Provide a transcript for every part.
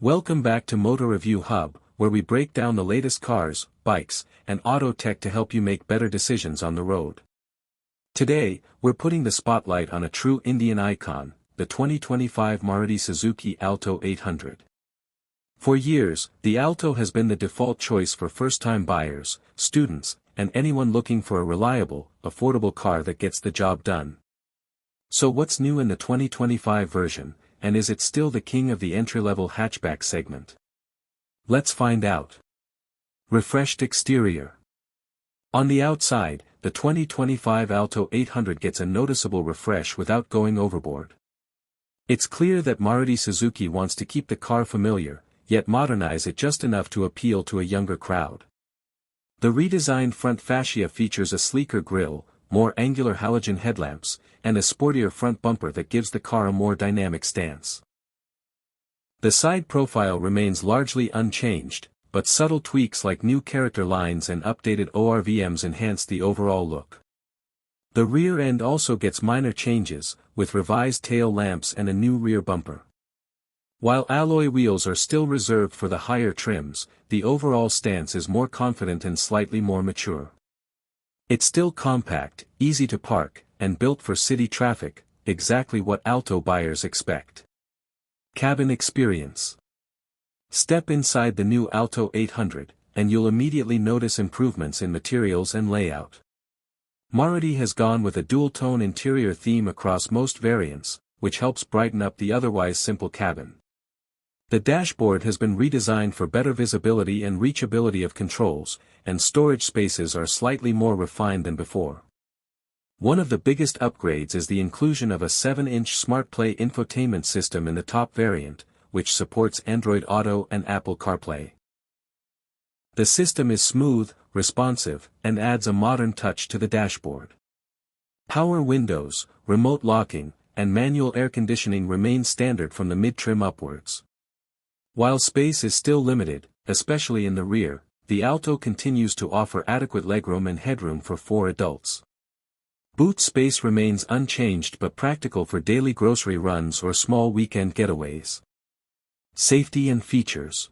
Welcome back to Motor Review Hub, where we break down the latest cars, bikes, and auto tech to help you make better decisions on the road. Today, we're putting the spotlight on a true Indian icon, the 2025 Maruti Suzuki Alto 800. For years, the Alto has been the default choice for first-time buyers, students, and anyone looking for a reliable, affordable car that gets the job done. So what's new in the 2025 version, and is it still the king of the entry-level hatchback segment? Let's find out. Refreshed exterior. On the outside, the 2025 Alto 800 gets a noticeable refresh without going overboard. It's clear that Maruti Suzuki wants to keep the car familiar, yet modernize it just enough to appeal to a younger crowd. The redesigned front fascia features a sleeker grille, more angular halogen headlamps, and a sportier front bumper that gives the car a more dynamic stance. The side profile remains largely unchanged, but subtle tweaks like new character lines and updated ORVMs enhance the overall look. The rear end also gets minor changes, with revised tail lamps and a new rear bumper. While alloy wheels are still reserved for the higher trims, the overall stance is more confident and slightly more mature. It's still compact, easy to park, and built for city traffic, exactly what Alto buyers expect. Cabin experience. Step inside the new Alto 800, and you'll immediately notice improvements in materials and layout. Maruti has gone with a dual-tone interior theme across most variants, which helps brighten up the otherwise simple cabin. The dashboard has been redesigned for better visibility and reachability of controls, and storage spaces are slightly more refined than before. One of the biggest upgrades is the inclusion of a 7-inch SmartPlay infotainment system in the top variant, which supports Android Auto and Apple CarPlay. The system is smooth, responsive, and adds a modern touch to the dashboard. Power windows, remote locking, and manual air conditioning remain standard from the mid-trim upwards. While space is still limited, especially in the rear, the Alto continues to offer adequate legroom and headroom for 4 adults. Boot space remains unchanged but practical for daily grocery runs or small weekend getaways. Safety and features.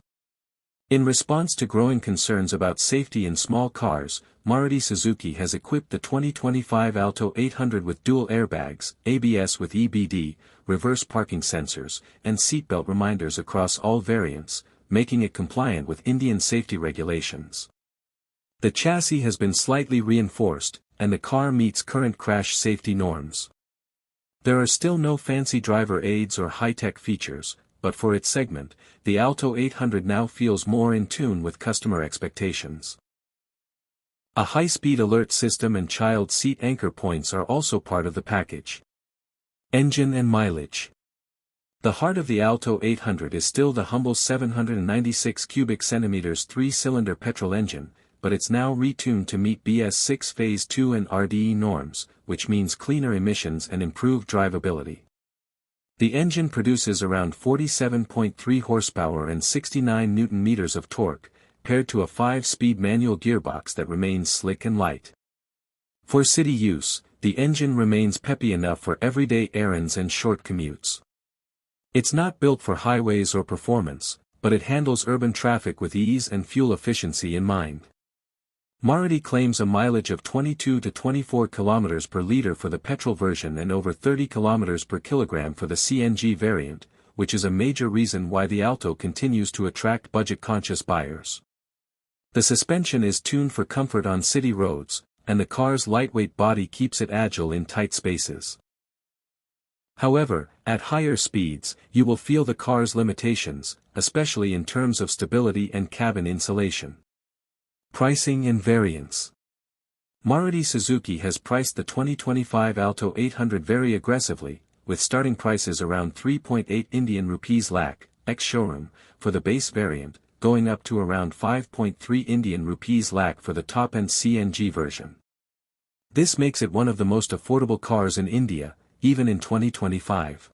In response to growing concerns about safety in small cars, Maruti Suzuki has equipped the 2025 Alto 800 with dual airbags, ABS with EBD, reverse parking sensors, and seatbelt reminders across all variants, making it compliant with Indian safety regulations. The chassis has been slightly reinforced, and the car meets current crash safety norms. There are still no fancy driver aids or high-tech features, but for its segment, the Alto 800 now feels more in tune with customer expectations. A high-speed alert system and child seat anchor points are also part of the package. Engine and mileage. The heart of the Alto 800 is still the humble 796 cubic centimeters 3-cylinder petrol engine, but it's now retuned to meet BS6 Phase 2 and RDE norms, which means cleaner emissions and improved drivability. The engine produces around 47.3 horsepower and 69 Nm of torque, paired to a 5-speed manual gearbox that remains slick and light. For city use, the engine remains peppy enough for everyday errands and short commutes. It's not built for highways or performance, but it handles urban traffic with ease and fuel efficiency in mind. Maruti claims a mileage of 22 to 24 km per liter for the petrol version and over 30 km per kilogram for the CNG variant, which is a major reason why the Alto continues to attract budget-conscious buyers. The suspension is tuned for comfort on city roads, and the car's lightweight body keeps it agile in tight spaces. However, at higher speeds, you will feel the car's limitations, especially in terms of stability and cabin insulation. Pricing and variants. Maruti Suzuki has priced the 2025 Alto 800 very aggressively, with starting prices around 3.8 Indian rupees lakh, ex-showroom, for the base variant, going up to around 5.3 Indian rupees lakh for the top-end CNG version. This makes it one of the most affordable cars in India, even in 2025.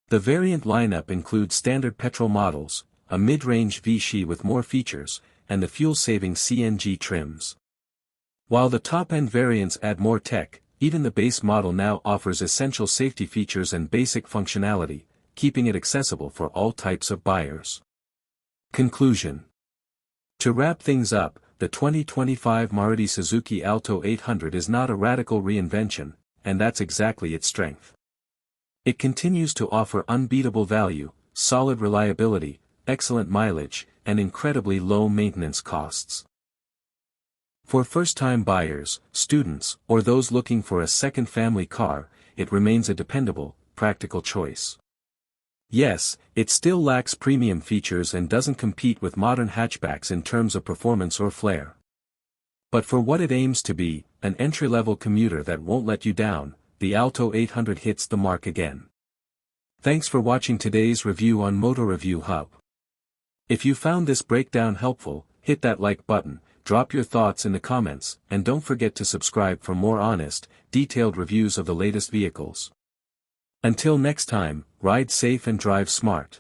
The variant lineup includes standard petrol models, a mid-range V-Shi with more features, and the fuel-saving CNG trims. While the top-end variants add more tech, even the base model now offers essential safety features and basic functionality, keeping it accessible for all types of buyers. Conclusion. To wrap things up, the 2025 Maruti Suzuki Alto 800 is not a radical reinvention, and that's exactly its strength. It continues to offer unbeatable value, solid reliability, excellent mileage, and incredibly low maintenance costs. For first-time buyers, students, or those looking for a second family car, it remains a dependable, practical choice. Yes, it still lacks premium features and doesn't compete with modern hatchbacks in terms of performance or flair. But for what it aims to be, an entry-level commuter that won't let you down, the Alto 800 hits the mark again. Thanks for watching today's review on Motor Review Hub. If you found this breakdown helpful, hit that like button, drop your thoughts in the comments, and don't forget to subscribe for more honest, detailed reviews of the latest vehicles. Until next time, ride safe and drive smart.